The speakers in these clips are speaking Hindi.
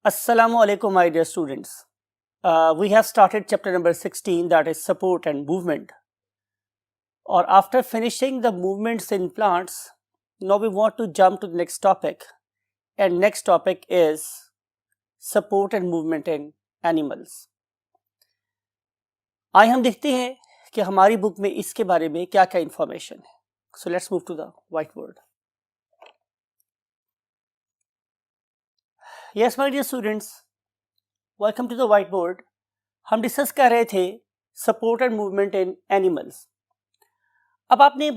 Assalamu alaikum, my dear students. We have started chapter number 16, that is support and movement. Or after finishing the movements in plants, now we want to jump to the next topic. And next topic is support and movement in animals. आइए हम देखते हैं कि हमारी बुक में इसके बारे में क्या क्या इंफॉर्मेशन है. So let's move to the whiteboard. Yes, my dear students, welcome to the whiteboard. हम डिस्कस कर रहे थे support and movement in animals. अब आपने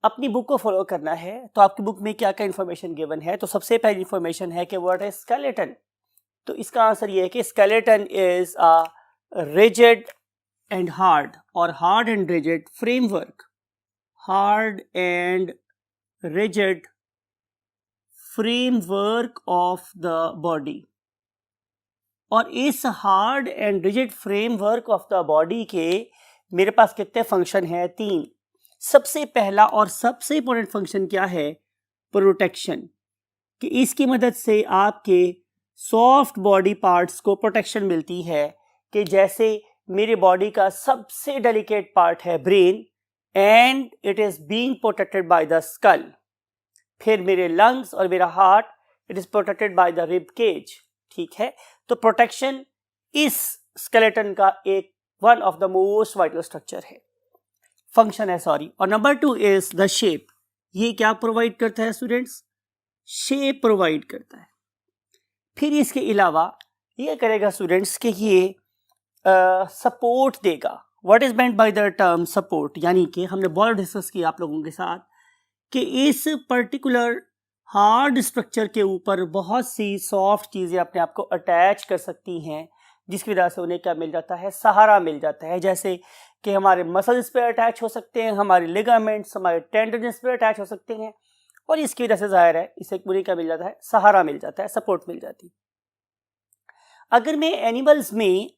अपनी बुक को फॉलो करना है तो आपकी बुक में क्या क्या इन्फॉर्मेशन गिवन है. तो सबसे पहली इन्फॉर्मेशन है कि व्हाट इज स्केलेटन. तो इसका आंसर ये है कि skeleton is a rigid and hard और hard and rigid framework. Hard and rigid framework of the body. और इस hard and rigid framework of the body के मेरे पास कितने फंक्शन हैं? 3. सबसे पहला और सबसे इंपॉर्टेंट फंक्शन क्या है? प्रोटेक्शन. कि इसकी मदद से आपके सॉफ्ट बॉडी पार्ट्स को प्रोटेक्शन मिलती है. कि जैसे मेरे बॉडी का सबसे डेलिकेट पार्ट है brain and it is being protected by the skull. फिर मेरे लंग्स और मेरा heart it is protected by the rib cage. ठीक है. तो प्रोटेक्शन इस स्केलेटन का एक one of the most vital structure है, फंक्शन है सॉरी. और नंबर 2 इज द शेप. ये क्या प्रोवाइड करता है स्टूडेंट्स? शेप प्रोवाइड करता है. फिर इसके अलावा ये करेगा स्टूडेंट्स कि ये सपोर्ट देगा. What is meant by the term support? यानी कि हमने बहुत डिस्कस किया आप लोगों के साथ कि इस पर्टिकुलर हार्ड स्ट्रक्चर के ऊपर बहुत सी सॉफ्ट चीज़ें अपने आप को अटैच कर सकती हैं, जिसकी वजह से उन्हें क्या मिल जाता है? सहारा मिल जाता है. जैसे कि हमारे मसल्स पे अटैच हो सकते हैं, हमारे लिगामेंट्स, हमारे टेंडन्स पे अटैच हो सकते हैं. और इसकी वजह से जाहिर है इसे उन्हें क्या मिल जाता है? सहारा मिल जाता है, सपोर्ट मिल जाती है. अगर मैं एनिमल्स में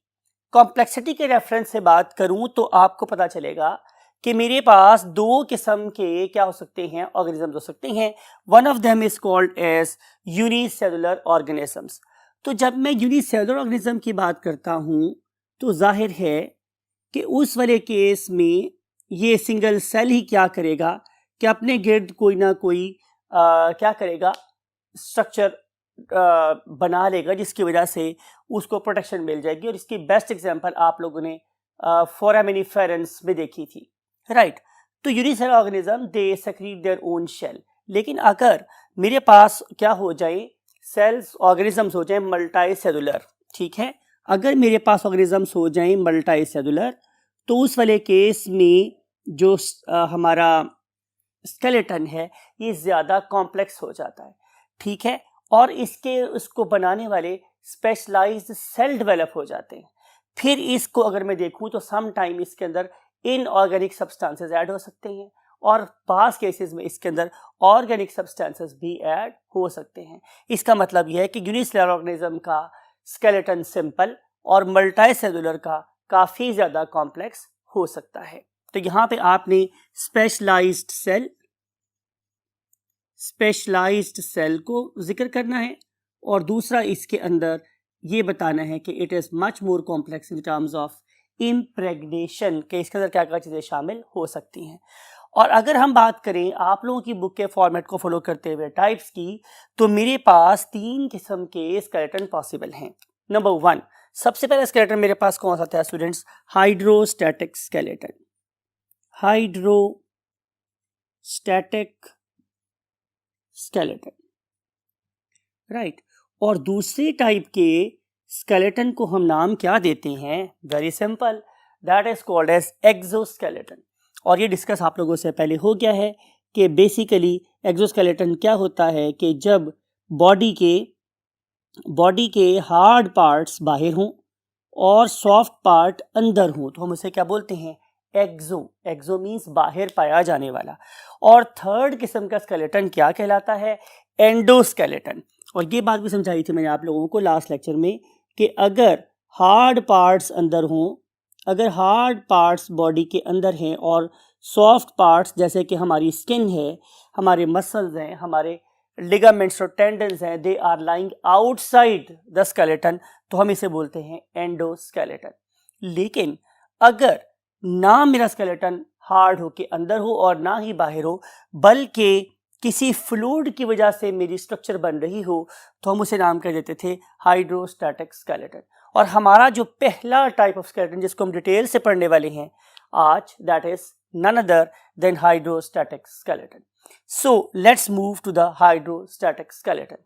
कॉम्प्लेक्सिटी के रेफरेंस से बात करूं तो आपको पता चलेगा कि मेरे पास 2 किस्म के क्या हो सकते हैं? ऑर्गेनिजम्स हो सकते हैं. One of them is called as unicellular organisms. तो जब मैं यूनिसेलुलर ऑर्गेनिज्म की बात करता हूं तो जाहिर है कि उस वाले केस में ये सिंगल सेल ही क्या करेगा कि अपने गिर्द कोई ना कोई क्या करेगा? स्ट्रक्चर बना लेगा, जिसकी वजह से उसको प्रोटेक्शन मिल जाएगी. और इसकी बेस्ट एग्जांपल आप लोगों ने फोरामिनिफेरेंस में देखी थी, राइट. तो unicellular organism they secrete their own shell. लेकिन अगर मेरे पास क्या हो जाए? सेल्स ऑर्गेनिजम्स हो जाए मल्टी सेलुलर. ठीक है. अगर मेरे पास ऑर्गेनिजम्स हो जाएं मल्टी सेलुलर तो उस वाले केस में जो हमारा स्केलेटन है ये ज़्यादा कॉम्प्लेक्स हो जाता है. ठीक है. और उसको बनाने वाले स्पेशलाइज्ड सेल डेवलप हो जाते हैं. फिर इसको अगर मैं देखूं तो सम टाइम इसके अंदर इनऑर्गेनिक सब्सटेंसेस ऐड हो सकते हैं और पास केसेस में इसके अंदर ऑर्गेनिक सब्सटेंसेस भी ऐड हो सकते हैं. इसका मतलब यह है कि यूनिसेलुलर ऑर्गेनिज्म का स्केलेटन सिंपल और मल्टी सेलुलर का काफ़ी ज़्यादा कॉम्प्लेक्स हो सकता है. तो यहाँ पे आपने स्पेशलाइज्ड सेल को जिक्र करना है और दूसरा इसके अंदर ये बताना है कि it is much more complex in terms of impregnation के इसके अंदर क्या क्या चीज़ें शामिल हो सकती हैं. और अगर हम बात करें आप लोगों की बुक के फॉर्मेट को फॉलो करते हुए टाइप्स की, तो मेरे पास 3 किस्म के स्केलेटन पॉसिबल हैं. नंबर 1, सबसे पहला स्केलेटन मेरे पास कौन सा था students? Hydrostatic skeleton. Hydrostatic skeleton, right. और दूसरी टाइप के स्केलेटन को हम नाम क्या देते हैं? Very simple, that is called as exoskeleton. और ये डिस्कस आप लोगों से पहले हो गया है कि बेसिकली एक्सोस्केलेटन क्या होता है कि जब बॉडी के हार्ड पार्ट्स बाहर हों और सॉफ्ट पार्ट अंदर हों तो हम उसे क्या बोलते हैं? एक्सो मीन्स बाहर पाया जाने वाला. और थर्ड किस्म का स्केलेटन क्या कहलाता है? एंडोस्केलेटन. और ये बात भी समझाई थी मैंने आप लोगों को लास्ट लेक्चर में कि अगर हार्ड पार्ट्स अंदर हों, अगर हार्ड पार्ट्स बॉडी के अंदर हैं और सॉफ्ट पार्ट्स जैसे कि हमारी स्किन है, हमारे मसल्स हैं, हमारे लिगामेंट्स और टेंडन्स हैं, they are lying outside the skeleton, तो हम इसे बोलते हैं एंडोस्केलेटन। लेकिन अगर ना मेरा स्केलेटन हार्ड हो के अंदर हो और ना ही बाहर हो, बल्कि किसी फ्लूइड की वजह से मेरी स्ट्रक्चर बन रही हो, तो हम उसे नाम कर देते थे हाइड्रोस्टैटिक स्केलेटन। और हमारा जो पहला टाइप ऑफ स्केलेटन जिसको हम डिटेल से पढ़ने वाले हैं आज, that is none other than hydrostatic skeleton. So let's move to the hydrostatic skeleton.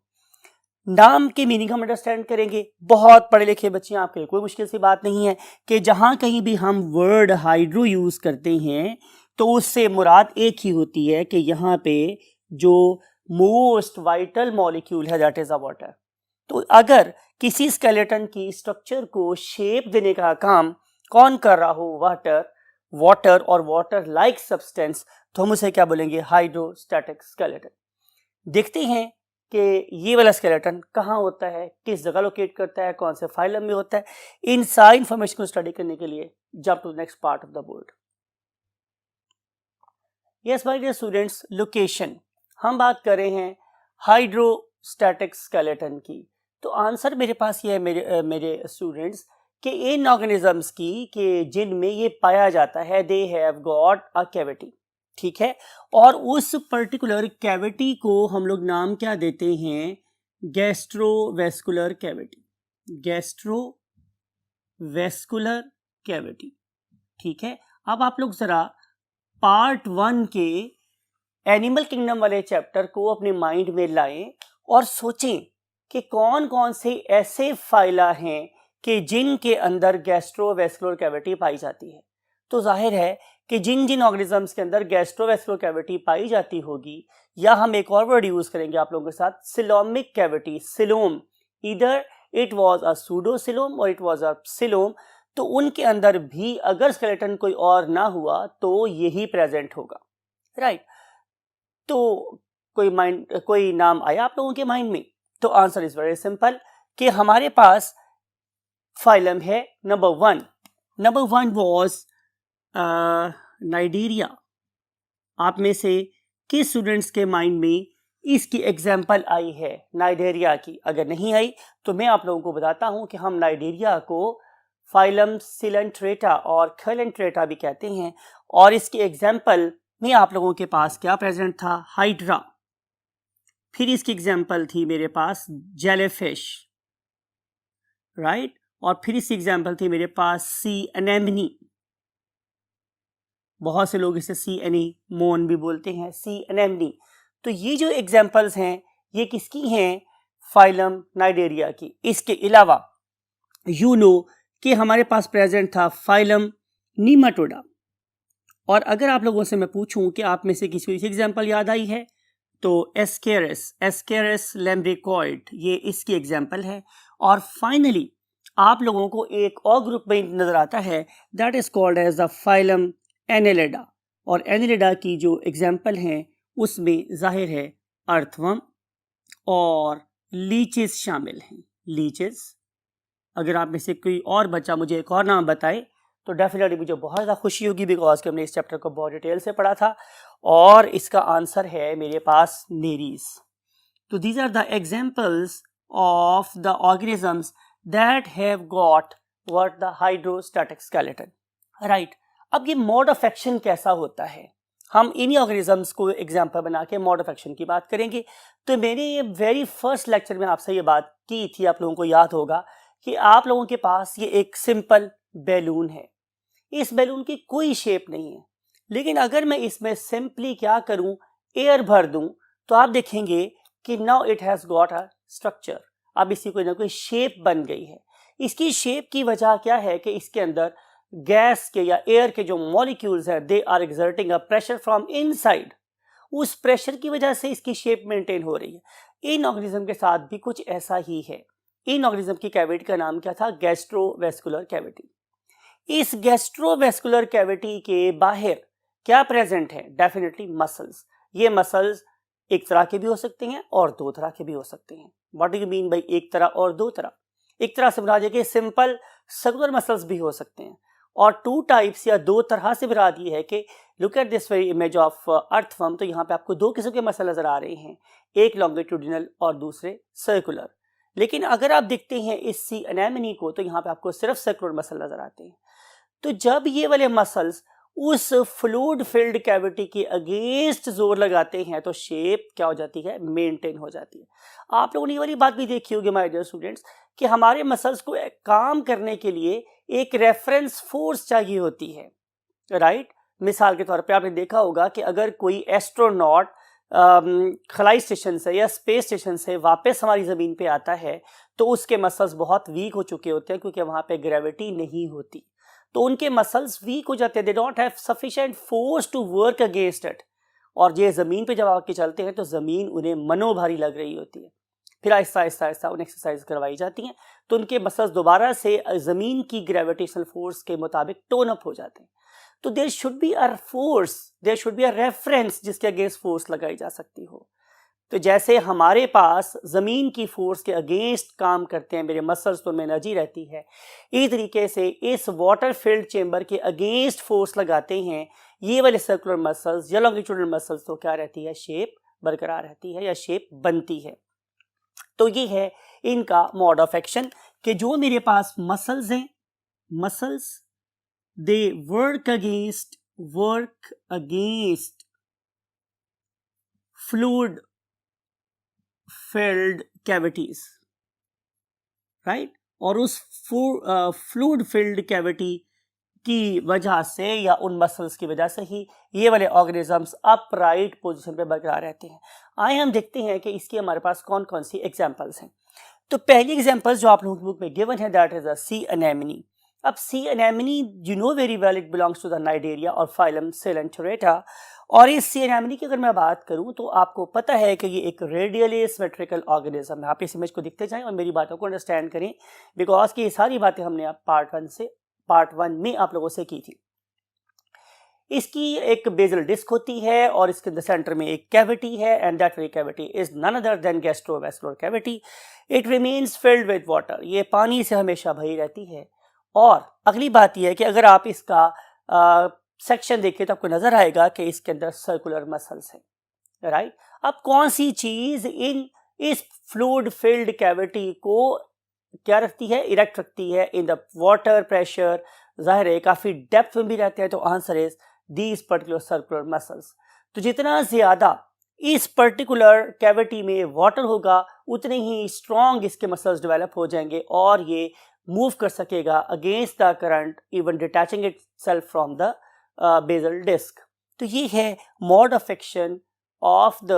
नाम के मीनिंग हम अंडरस्टैंड करेंगे। बहुत पढ़े लिखे बच्चे, आपके लिए कोई मुश्किल सी बात नहीं है कि जहां कहीं भी हम वर्ड हाइड्रो यूज करते हैं तो उससे मुराद एक ही होती है कि यहाँ पे जो मोस्ट वाइटल मॉलिक्यूल है दैट इज अ वाटर। तो अगर किसी स्केलेटन की स्ट्रक्चर को शेप देने का काम कौन कर रहा हो, वाटर और वाटर लाइक सब्सटेंस, तो हम उसे क्या बोलेंगे, हाइड्रोस्टैटिक स्केलेटन। देखते हैं कि ये वाला स्केलेटन कहाँ होता है, किस जगह लोकेट करता है, कौन से फाइलम में होता है। इन सारी इंफॉर्मेशन को स्टडी करने के लिए jump to next part of the board. Yes my dear students, location हम बात कर रहे हैं हाइड्रोस्टैटिक स्केलेटन की। तो आंसर मेरे पास ये है मेरे स्टूडेंट्स कि इन ऑर्गेनिजम्स की कि जिनमें ये पाया जाता है, they have got a cavity, ठीक है। और उस पर्टिकुलर कैविटी को हम लोग नाम क्या देते हैं, गैस्ट्रोवेस्कुलर कैविटी, गैस्ट्रोवेस्कुलर कैविटी, ठीक है। अब आप लोग जरा पार्ट 1 के एनिमल किंगडम वाले चैप्टर को अपने माइंड में लाएं और सोचें कि कौन कौन से ऐसे फाइला हैं कि जिनके अंदर गैस्ट्रोवेस्कुलर कैविटी पाई जाती है। तो जाहिर है कि जिन जिन ऑर्गेनिजम्स के अंदर गैस्ट्रोवेस्कुलर कैविटी पाई जाती होगी, या हम एक और वर्ड यूज करेंगे आप लोगों के साथ, सिलोमिक कैविटी, सिलोम, इधर इट वाज अ सूडोसिलोम और इट वाज अ सिलोम, तो उनके अंदर भी अगर स्केलेटन कोई और ना हुआ तो यही प्रेजेंट होगा, राइट। तो कोई नाम आया आप लोगों के माइंड में? तो आंसर इज वेरी सिंपल कि हमारे पास फाइलम है नंबर 1 वाज नाइडेरिया। आप में से किस स्टूडेंट्स के माइंड में इसकी एग्जाम्पल आई है नाइडेरिया की? अगर नहीं आई तो मैं आप लोगों को बताता हूं कि हम नाइडेरिया को फाइलम सिलेंट्रेटा और खैलेंट्रेटा भी कहते हैं। और इसके एग्जाम्पल में आप लोगों के पास क्या प्रेजेंट था, हाइड्रा। फिर इसकी एग्जाम्पल थी मेरे पास जेलीफिश, राइट। और फिर इसकी एग्जाम्पल थी मेरे पास सी एनेमनी, बहुत से लोग इसे सी एनीमोन भी बोलते हैं, सी एनेमनी। तो ये जो एग्जाम्पल्स हैं ये किसकी हैं, फाइलम नाइडेरिया की। इसके अलावा यू नो कि हमारे पास प्रेजेंट था फाइलम नीमाटोडा। और अगर आप लोगों से मैं पूछूं कि आप में से किसी को इसी एग्जाम्पल याद आई है तो एस्केरस लैम्ब्रिकॉइड, ये इसकी एग्जाम्पल है। और फाइनली आप लोगों को एक और ग्रुप में नजर आता है that is called as the phylum Annelida. और एनेलिडा की जो एग्जाम्पल हैं उसमें जाहिर है अर्थवर्म और लीचेस शामिल हैं, लीचेस। अगर आप में से कोई और बच्चा मुझे एक और नाम बताए तो डेफिनेटली मुझे बहुत ज़्यादा खुशी होगी, बिकॉज कि हमने इस चैप्टर को बहुत डिटेल से पढ़ा था। और इसका आंसर है मेरे पास नेरीज। तो these are the examples of the organisms that have got what the hydrostatic skeleton, right. अब ये मोड ऑफ एक्शन कैसा होता है, हम इन्हीं ऑर्गेनिजम्स को एग्जाम्पल बना के मोड ऑफ एक्शन की बात करेंगे। तो मैंने ये वेरी फर्स्ट लेक्चर में आपसे ये बात की थी, आप लोगों को याद होगा कि आप लोगों के पास ये एक सिंपल बैलून है। इस बैलून की कोई शेप नहीं है, लेकिन अगर मैं इसमें सिंपली क्या करूं, एयर भर दूं, तो आप देखेंगे कि now it has got a structure. अब इसकी कोई ना कोई शेप बन गई है। इसकी शेप की वजह क्या है कि इसके अंदर गैस के या एयर के जो मॉलिक्यूल्स हैं they are exerting a pressure from inside. उस प्रेशर की वजह से इसकी शेप मेंटेन हो रही है। इन ऑर्गेनिज्म के साथ भी कुछ ऐसा ही है। इन ऑर्गेनिज्म की कैविटी का नाम क्या था, गैस्ट्रोवेस्कुलर कैविटी। इस गैस्ट्रोवेस्कुलर कैविटी के बाहर क्या प्रेजेंट है, डेफिनेटली मसल्स। ये मसल्स एक तरह के भी हो सकते हैं और दो तरह के भी हो सकते हैं। What do you mean by एक तरह और दो तरह? एक तरह से मुराद कि सिंपल सर्कुलर मसल्स भी हो सकते हैं, और टू टाइप्स या दो तरह से मुराद ये है कि look at this very image of earthworm. तो यहाँ पे आपको दो किस्म के मसल नजर आ रहे हैं। एक लॉन्गिट्यूडिनल और दूसरे सर्कुलर। लेकिन अगर आप देखते हैं इस सी एनेमनी को तो यहाँ पे आपको सिर्फ सर्कुलर मसल नजर आते हैं। तो जब ये वाले मसल्स उस फ्लूइड फिल्ड कैविटी के अगेंस्ट जोर लगाते हैं तो शेप क्या हो जाती है, मेंटेन हो जाती है। आप लोगों ने ये वाली बात भी देखी होगी माय डियर स्टूडेंट्स कि हमारे मसल्स को काम करने के लिए एक रेफरेंस फोर्स चाहिए होती है, राइट। मिसाल के तौर पे आपने देखा होगा कि अगर कोई एस्ट्रोनॉट खलाई स्टेशन से या स्पेस स्टेशन से वापस हमारी ज़मीन पे आता है तो उसके मसल्स बहुत वीक हो चुके होते हैं क्योंकि वहाँ पे ग्रेविटी नहीं होती, तो उनके मसल्स वीक हो जाते हैं, they don't have sufficient force to work against it. और ये ज़मीन पे जब आके चलते हैं तो ज़मीन उन्हें मनोभारी लग रही होती है। फिर आहिस्ता आहिस्ता आहिस्ता उन्हें एक्सरसाइज करवाई जाती हैं तो उनके मसल्स दोबारा से ज़मीन की ग्रेविटेशनल फोर्स के मुताबिक टोन अप हो जाते हैं। तो there should be a force, there should be a reference जिसके अगेंस्ट फोर्स लगाई जा सकती हो। तो जैसे हमारे पास ज़मीन की फोर्स के अगेंस्ट काम करते हैं मेरे मसल्स, तो उनमें एनर्जी रहती है, इस तरीके से इस वाटर फिल्ड चेंबर के अगेंस्ट फोर्स लगाते हैं ये वाले सर्कुलर मसल्स या लॉन्गिट्यूडिनल मसल्स, तो क्या रहती है, शेप बरकरार रहती है या शेप बनती है। तो ये है इनका मोड ऑफ एक्शन कि जो मेरे पास मसल्स हैं, muscles they work against fluid filled cavities, right. और उस फ्लूइड फिल्ड कैविटी की वजह से या उन मसल्स की वजह से ही ये वाले ऑर्गेनिजम्स अपराइट पोजीशन पे बरकरार रहते हैं। आइए हम देखते हैं कि इसकी हमारे पास कौन कौन सी एग्जांपल्स हैं। तो पहली एग्जांपल जो आप लोगों की बुक में गिवन है that is a sea anemone. अब sea anemone you know very well it belongs to the Cnidaria और फाइलम सेलेंटोरेटा। और इस सी एनेमनी की अगर मैं बात करूं तो आपको पता है कि ये एक रेडियली सिमेट्रिकल ऑर्गेनिज्म है। आप इस इमेज को देखते जाएं और मेरी बातों को अंडरस्टैंड करें बिकॉज की ये सारी बातें हमने पार्ट वन में आप लोगों से की थी। इसकी एक बेजल डिस्क होती है और इसके सेंटर में एक कैविटी है and that very cavity is none other than gastrovascular cavity. It remains filled with water, ये पानी से हमेशा भरी रहती है। और अगली बात यह है कि अगर आप इसका सेक्शन देखें तो आपको नजर आएगा कि इसके अंदर सर्कुलर मसल्स हैं, राइट। अब कौन सी चीज इस फ्लूइड फिल्ड कैविटी को क्या रखती है, इरेक्ट रखती है इन द वाटर प्रेशर, जाहिर है काफी डेप्थ में भी रहते हैं, तो answer is these particular circular muscles. तो जितना ज्यादा इस पर्टिकुलर कैविटी में वाटर होगा उतने ही स्ट्रॉन्ग इसके मसल्स डेवलप हो जाएंगे और ये मूव कर सकेगा against the current even detaching it self from the basal disc. तो ये है mode of action of the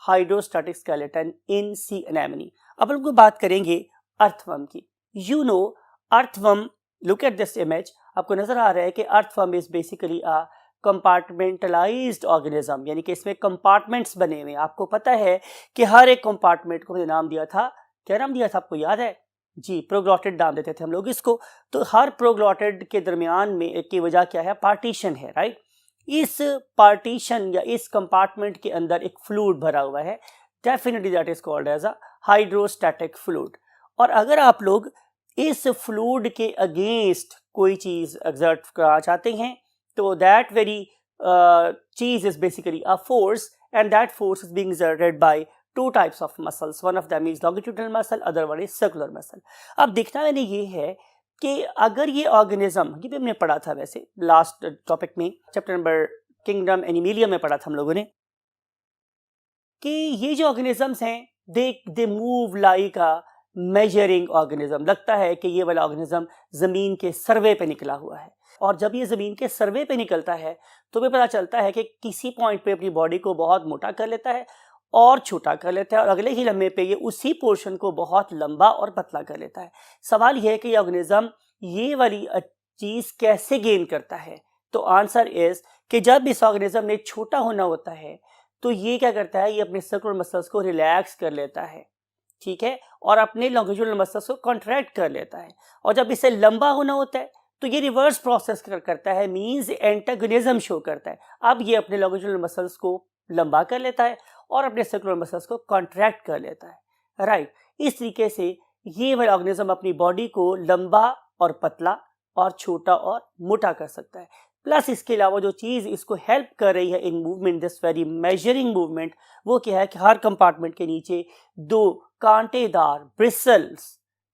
hydrostatic skeleton in sea anemone. अब हम लोग बात करेंगे अर्थवर्म की। You know earthworm, look at this image, आपको नजर आ रहा है कि earthworm is basically a compartmentalised organism, यानी कि इसमें कंपार्टमेंट्स बने हुए हैं। आपको पता है कि हर एक कंपार्टमेंट को हमने नाम दिया था, क्या नाम दिया था आपको याद है जी, प्रोग्लॉटिड नाम देते थे हम लोग इसको। तो हर प्रोग्लॉटिड के दरमियान में एक की वजह क्या है, पार्टीशन है, राइट। इस पार्टीशन या इस कंपार्टमेंट के अंदर एक फ्लूइड भरा हुआ है, definitely that is called as a hydrostatic fluid. और अगर आप लोग इस फ्लूइड के अगेंस्ट कोई चीज एक्सर्ट करना चाहते हैं तो दैट वेरी चीज is basically a force and that force is being exerted by two types of muscles, one of them is longitudinal muscle, other one is circular muscle। अब देखना मैंने ये है कि अगर ये ऑर्गेनिज्म, ये भी हमने पढ़ा था वैसे लास्ट टॉपिक में, चैप्टर नंबर किंगडम एनिमिलिया में पढ़ा था हम लोगों ने, कि ये जो ऑर्गेनिजम्स हैं they move like a measuring organism. लगता है कि ये वाला ऑर्गेनिज्म जमीन के सर्वे पे निकला हुआ है, और जब ये जमीन के सर्वे पे निकलता है तो हमें पता चलता है कि किसी पॉइंट पे अपनी बॉडी को बहुत मोटा कर लेता है और छोटा कर लेता है, और अगले ही लम्हे पे ये उसी पोर्शन को बहुत लंबा और पतला कर लेता है। सवाल ये है कि ये ऑर्गेनिज्म ये वाली चीज कैसे गेन करता है। तो आंसर इज कि जब इस ऑर्गेनिज्म ने छोटा होना होता है तो ये क्या करता है, ये अपने सर्कुलर मसल्स को रिलैक्स कर लेता है, ठीक है, और अपने लॉन्गिट्यूडिनल मसल्स को कॉन्ट्रैक्ट कर लेता है। और जब इसे लंबा होना होता है तो ये रिवर्स प्रोसेस करता है, मींस एंटागोनिज्म शो करता है। अब ये अपने लॉन्गिट्यूडिनल मसल्स को लंबा कर लेता है और अपने सर्कुलर मसल्स को कॉन्ट्रैक्ट कर लेता है, राइट। इस तरीके से ये वाला ऑर्गेनिज्म अपनी बॉडी को लंबा और पतला और छोटा और मोटा कर सकता है। प्लस इसके अलावा जो चीज़ इसको हेल्प कर रही है in movement, this very measuring movement, वो क्या है कि हर कंपार्टमेंट के नीचे 2 कांटेदार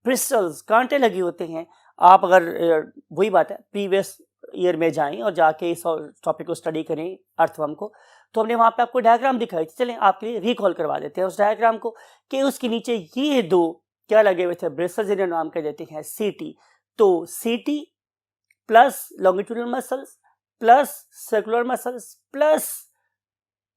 ब्रिस्टल्स कांटे लगे होते हैं। आप अगर वही बात है प्रीवियस ईयर में जाएं और जाके इस टॉपिक को स्टडी करें अर्थवर्म को, तो हमने वहाँ पे आपको डायग्राम दिखाई थी। चलें आपके लिए रिकॉल करवा देते हैं उस डायग्राम को कि उसके नीचे ये 2 क्या लगे हुए थे, ब्रिस्टल्स, जिन्हें नाम कह देते हैं सीटी। तो सीटी plus longitudinal muscles plus circular muscles plus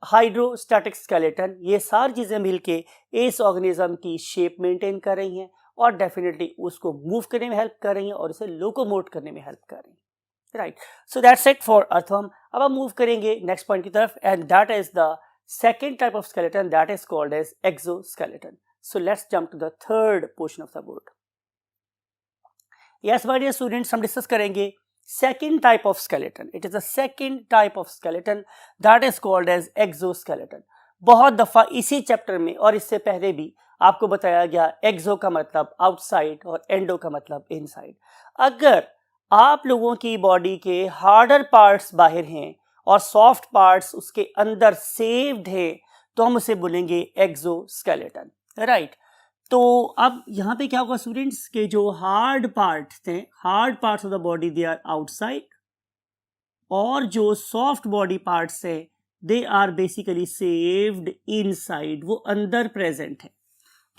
hydrostatic skeleton, ये सारी चीजें मिलके इस ऑर्गेनिज्म की शेप मेंटेन कर रही हैं और डेफिनेटली उसको मूव करने में हेल्प कर रही हैं और उसे लोकोमोट करने में हेल्प कर रही हैं। Right, so that's it for earthworm. अब हम मूव करेंगे नेक्स्ट पॉइंट की तरफ, and that is the second type of skeleton, that is called as exoskeleton. So let's jump to the third portion of the board. Yes my dear students, हम डिस्कस करेंगे second type of skeleton. It is the second type of skeleton that is called as exoskeleton. बहुत दफा इसी चैप्टर में और इससे पहले भी आपको बताया गया एक्सो का मतलब आउटसाइड और एंडो का मतलब इनसाइड। अगर आप लोगों की बॉडी के हार्डर पार्ट्स बाहर हैं और सॉफ्ट पार्ट्स उसके अंदर सेव्ड हैं तो हम उसे बोलेंगे एक्सोस्केलेटन। राइट, तो अब यहाँ पे क्या होगा स्टूडेंट्स के जो हार्ड पार्ट्स थे, hard parts of the body they are outside, और जो सॉफ्ट बॉडी पार्ट्स है they are basically saved inside, वो अंदर प्रेजेंट है।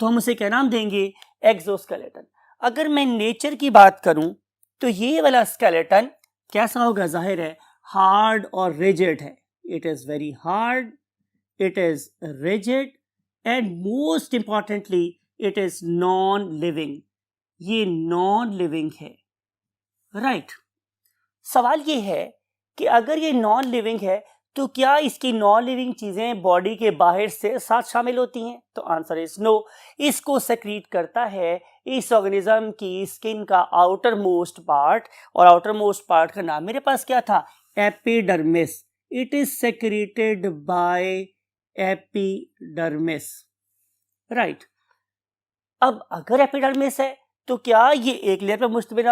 तो हम उसे क्या नाम देंगे, एक्सोस्केलेटन। अगर मैं नेचर की बात करूं तो ये वाला स्केलेटन कैसा होगा, जाहिर है हार्ड और रिजिड है। It is very hard, it is rigid and most importantly it is non living. ये नॉन लिविंग है। राइट, सवाल ये है कि अगर ये नॉन लिविंग है तो क्या इसकी नॉन लिविंग चीजें बॉडी के बाहर से साथ शामिल होती हैं? तो आंसर इज नो। इसको सेक्रीट करता है इस ऑर्गेनिज्म की स्किन का आउटर मोस्ट पार्ट, और आउटर मोस्ट पार्ट का नाम मेरे पास क्या था, epidermis. It is secreted by epidermis. Right, अब अगर एपिडर्मिस है तो क्या ये एक लेयर पे मुश्तमिल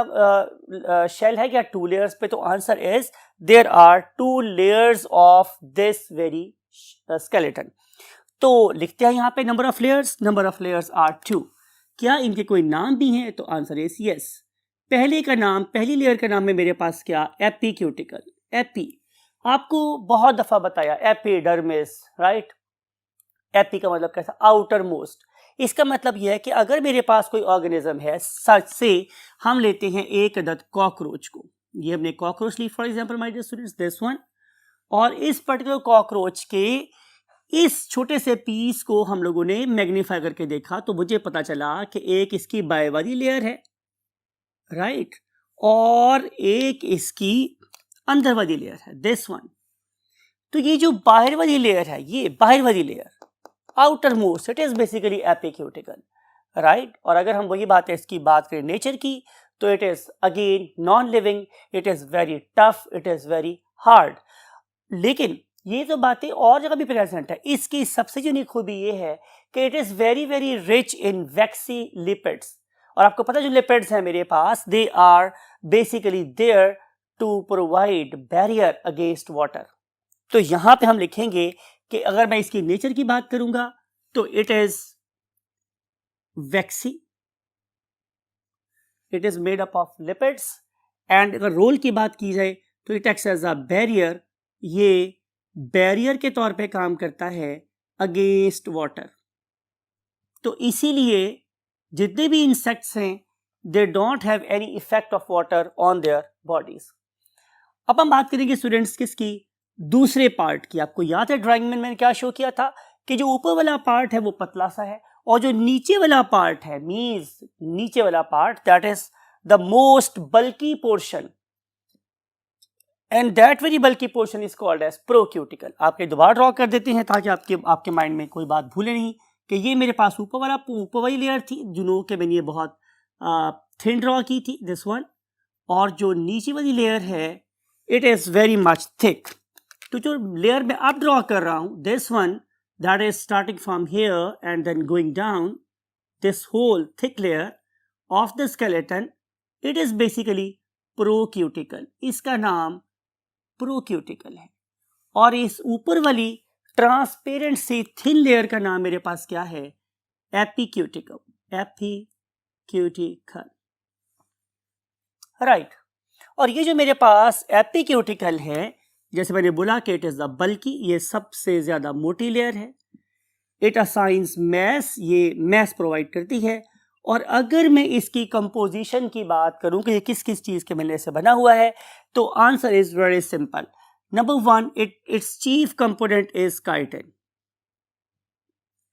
शेल है या 2 लेयर्स पे? तो answer is there are 2 layers of this very skeleton. तो लिखते हैं यहाँ पे नंबर ऑफ लेयर्स आर 2। क्या इनके कोई नाम भी हैं? तो आंसर इज यस। पहले का नाम, पहली लेयर का नाम है मेरे पास क्या, एपिक्यूटिकल। एपी आपको बहुत दफा बताया, एपिडर्मिस। राइट, एपी का मतलब कैसा, आउटर मोस्ट। इसका मतलब यह है कि अगर मेरे पास कोई ऑर्गेनिज्म है, सच से हम लेते हैं एक अदद कॉकरोच को, ये हमने कॉकरोच ली for example my dear students, this one, और इस पर्टिकुलर कॉकरोच के इस छोटे से पीस को हम लोगों ने मैग्नीफाई करके देखा तो मुझे पता चला कि एक इसकी बाहर वाली लेयर है, राइट, और एक इसकी अंदर वाली लेयर है, दिस वन। तो ये जो बाहर वाली लेयर है, ये बाहर वाली layer outer most, it is basically epicuticle. Right, और अगर हम वही बात है इसकी बात करें नेचर की तो it is again non living, it is very tough, it is very hard. लेकिन ये तो बातें और जगह भी प्रेजेंट है। इसकी सबसे यूनिक खूबी ये है कि it is very very rich in waxy lipids, और आपको पता है जो लिपिड्स हैं मेरे पास, they are basically there to provide barrier against water. तो यहां पे हम लिखेंगे कि अगर मैं इसकी नेचर की बात करूंगा तो it is waxy, it is made up of lipids, and अगर रोल की बात की जाए तो it acts as a barrier. ये बैरियर के तौर पे काम करता है अगेंस्ट वाटर। तो इसीलिए जितने भी इंसेक्ट्स हैं they don't have any effect of water on their bodies. अब हम बात करेंगे स्टूडेंट्स किसकी, दूसरे पार्ट की। आपको याद है ड्राइंग में मैंने क्या शो किया था कि जो ऊपर वाला पार्ट है वो पतला सा है, और जो नीचे वाला पार्ट है, मींस नीचे वाला part, that is the most bulky portion, and that very bulky portion is called as procuticle. आपके दोबारा ड्रॉ कर देते हैं ताकि आपके माइंड में कोई बात भूले नहीं कि ये मेरे पास ऊपर वाली लेयर थी, जिन्हों के मैंने ये बहुत थिन ड्रॉ की थी, दिस वन, और जो नीचे वाली लेयर है it is very much thick. तो जो लेयर में अब ड्रॉ कर रहा हूं, this one, that is starting from here and then going down, this whole thick layer of the skeleton, it is basically procuticle. इसका नाम प्रोक्यूटिकल है। और इस ऊपर वाली ट्रांसपेरेंट सी थिन लेयर का नाम मेरे पास क्या है? एपिक्यूटिकल। एपिक्यूटिकल, राइट। और ये जो मेरे पास एपिक्यूटिकल है, जैसे मैंने बोला कि इट इज द बल्कि, ये सबसे ज्यादा मोटी लेयर है। इट असाइंस मैस, ये मैस प्रोवाइड करती है। और अगर मैं इसकी कंपोजिशन की बात करूं कि ये किस किस चीज के मिलने से बना हुआ है, तो answer is very simple. Number one, its chief component is chitin,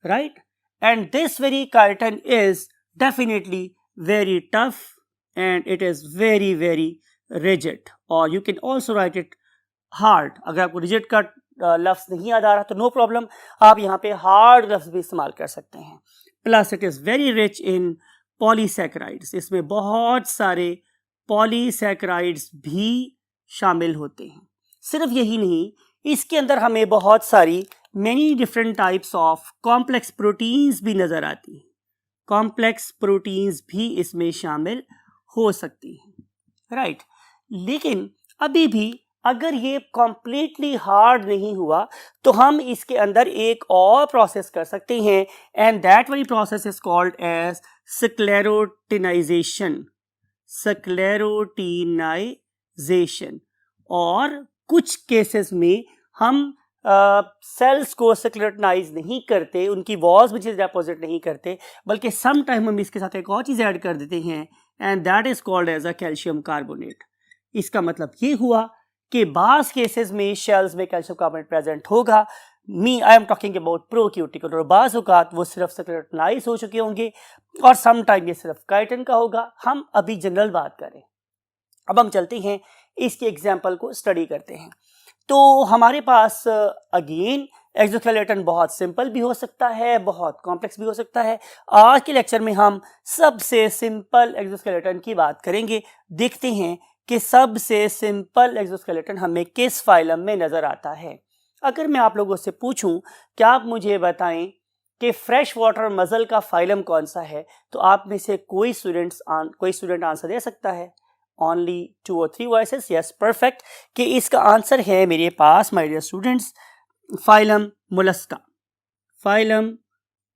right? And this very chitin is definitely very tough and it is very very rigid, or you can also write it hard. अगर आपको rigid का लफ्ज नहीं याद आ रहा तो नो प्रॉब्लम, आप यहाँ पे हार्ड लफ्ज भी इस्तेमाल कर सकते हैं। Plus it is very rich in polysaccharides, इसमें बहुत सारे पॉलीसैकेराइड्स भी शामिल होते हैं। सिर्फ यही नहीं, इसके अंदर हमें बहुत सारी many different types of complex proteins भी नज़र आती हैं। कॉम्प्लेक्स प्रोटीन्स भी इसमें शामिल हो सकती हैं, राइट। लेकिन अभी भी अगर ये कॉम्प्लीटली हार्ड नहीं हुआ तो हम इसके अंदर एक और प्रोसेस कर सकते हैं, एंड दैट वाली प्रोसेस इज कॉल्ड एज स्क्लेरोटिनाइजेशन। स्क्लेरोटिनाइजेशन। और कुछ केसेस में हम सेल्स को स्क्लेरोटिनाइज नहीं करते, उनकी वॉल्स में चीज़ डेपोजिट नहीं करते, बल्कि सम टाइम हम इसके साथ एक और चीज़ ऐड कर देते हैं, and that is called as a calcium carbonate. इसका मतलब ये हुआ कि बास केसेस में शेल्स में कैल्शियम कार्बोनेट प्रेजेंट होगा। आई एम टॉकिंग अबाउट प्रोक्यूटिकल, और बाज़ औक़ात वो सिर्फ स्क्लेरोटिनाइज हो चुके होंगे और सम टाइम ये सिर्फ काइटिन का होगा। हम अभी जनरल बात करें, अब हम चलते हैं इसके एग्जाम्पल को स्टडी करते हैं। तो हमारे पास अगेन एक्सोस्केलेटन बहुत सिंपल भी हो सकता है, बहुत कॉम्प्लेक्स भी हो सकता है। आज के लेक्चर में हम सबसे सिंपल एक्सोस्केलेटन की बात करेंगे। देखते हैं कि सबसे सिंपल एक्सोस्केलेटन हमें किस फाइलम में नज़र आता है। अगर मैं आप लोगों से पूछूं कि आप मुझे बताएं कि फ्रेश वाटर मज़ल का फाइलम कौन सा है, तो आप में से कोई स्टूडेंट आंसर दे सकता है। Only 2 or 3 voices, yes, perfect, कि इसका आंसर है मेरे पास my dear students phylum Mollusca. Phylum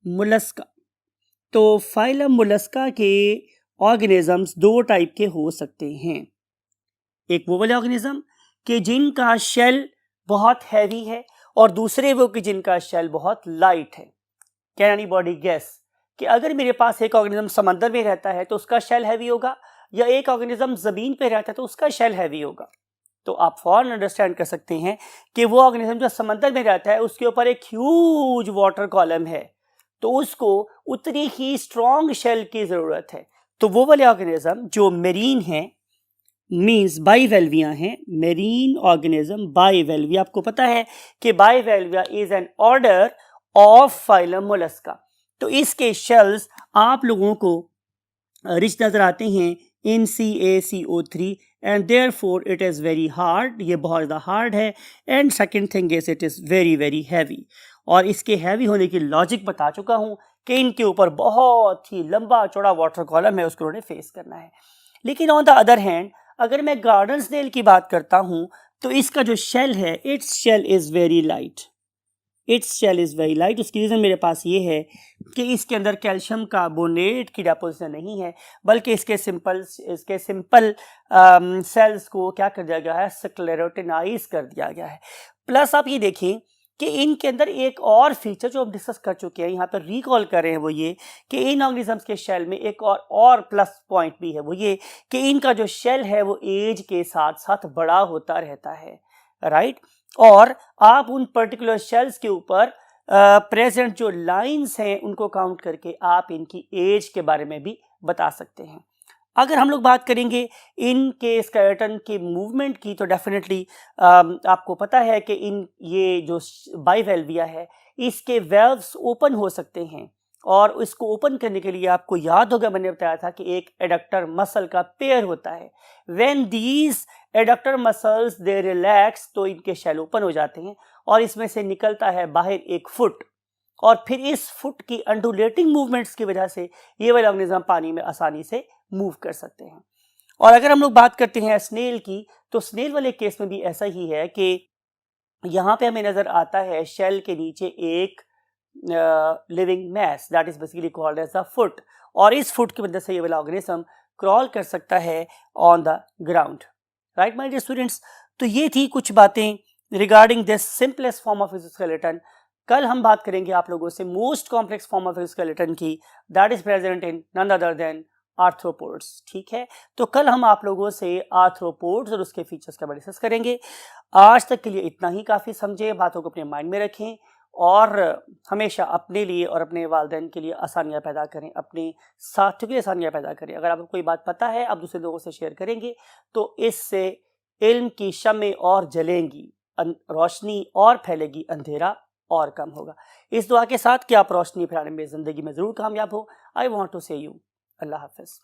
Mollusca. तो फाइलम मोलस्का के ऑर्गेनिजम्स दो टाइप के हो सकते हैं। एक वो वाले ऑर्गेनिज्म कि जिनका शेल बहुत हैवी है, और दूसरे वो कि जिनका शेल बहुत लाइट है। कैन एनीबॉडी गेस कि अगर मेरे पास एक ऑर्गेनिज्म समंदर में रहता है तो उसका शेल हैवी होगा, या एक ऑर्गेनिज्म ज़मीन पे रहता है तो उसका शेल हैवी होगा? तो आप फौरन अंडरस्टैंड कर सकते हैं कि वो ऑर्गेनिज्म जो समंदर में रहता है उसके ऊपर एक ह्यूज वाटर कॉलम है, तो उसको उतनी ही स्ट्रॉन्ग शेल की ज़रूरत है। तो वो वाले ऑर्गेनिज्म जो मेरीन हैं, मीन्स बाइवेल्विया हैं, मेरीन ऑर्गेनिज्म बाइवेल्विया। आपको पता है कि Bivalvia is an order of phylum Mollusca. तो इसके शेल्स आप लोगों को रिच नज़र आते हैं इन CaCO3, and therefore it is very hard, ये बहुत ज़्यादा हार्ड है। And second thing is it is very very heavy. और इसके हैवी होने की लॉजिक बता चुका हूँ कि इनके ऊपर बहुत ही लंबा चौड़ा वाटर कॉलम है, उसको उन्हें फेस करना है। लेकिन ऑन द अदर हैंड अगर मैं गार्डन स्नेल की बात करता हूँ तो इसका जो शेल है, its shell is very light. Its shell is very light. उसकी रीज़न मेरे पास ये है कि इसके अंदर कैल्शियम कार्बोनेट की डेपोजिशन नहीं है, बल्कि इसके सिंपल सेल्स को क्या कर दिया गया है, स्क्लेरोटिनाइज कर दिया गया है। प्लस आप ये देखें कि इनके अंदर एक और फीचर जो हम डिस्कस कर चुके हैं, यहाँ पर रिकॉल कर रहे हैं, वो ये कि इन ऑर्गेनिजम्स के शेल में एक और प्लस पॉइंट भी है, वो ये कि इनका जो शेल है वो एज के साथ साथ बड़ा होता रहता है, राइट। और आप उन पर्टिकुलर शेल्स के ऊपर प्रेजेंट जो लाइंस हैं उनको काउंट करके आप इनकी एज के बारे में भी बता सकते हैं। अगर हम लोग बात करेंगे इनके स्केलेटन के मूवमेंट की, तो डेफिनेटली आपको पता है कि ये जो बाइवेल्विया है इसके वेल्व्स ओपन हो सकते हैं, और इसको ओपन करने के लिए आपको याद होगा मैंने बताया था कि एक एडक्टर मसल का पेयर होता है। When these adductor muscles they relax, तो इनके शेल ओपन हो जाते हैं और इसमें से निकलता है बाहर एक फुट, और फिर इस फुट की अंडुलेटिंग मूवमेंट्स की वजह से ये वाले ऑर्गेनिज्म पानी में आसानी से मूव कर सकते हैं। और अगर हम लोग बात करते हैं स्नेल की, तो स्नेल वाले केस में भी ऐसा ही है कि यहाँ पे हमें नजर आता है शेल के नीचे एक living mass that is basically called as a foot, और इस फुट की मदद से ये वाला ऑर्गेनिज्म क्रॉल कर सकता है on the ground. Right my dear students, तो ये थी कुछ बातें regarding this simplest form of exoskeleton. कल हम बात करेंगे आप लोगों से most complex form of exoskeleton की, that is present in none other than arthropods. ठीक है, तो कल हम आप लोगों से आर्थ्रोपोड्स और उसके फीचर्स का डिस्कस करेंगे। आज तक के लिए इतना ही काफ़ी। समझे, बातों को अपने माइंड में रखें और हमेशा अपने लिए और अपने वालिदैन के लिए आसानियाँ पैदा करें, अपने साथियों के लिए आसानियाँ पैदा करें। अगर आपको कोई बात पता है, आप दूसरे लोगों से शेयर करेंगे तो इससे इल्म की शम्में और जलेंगी, रोशनी और फैलेगी, अंधेरा और कम होगा। इस दुआ के साथ कि आप रोशनी फैलाने में ज़िंदगी में ज़रूर कामयाब हो। आई वॉन्ट टू से यू अल्लाह हाफ़िज़।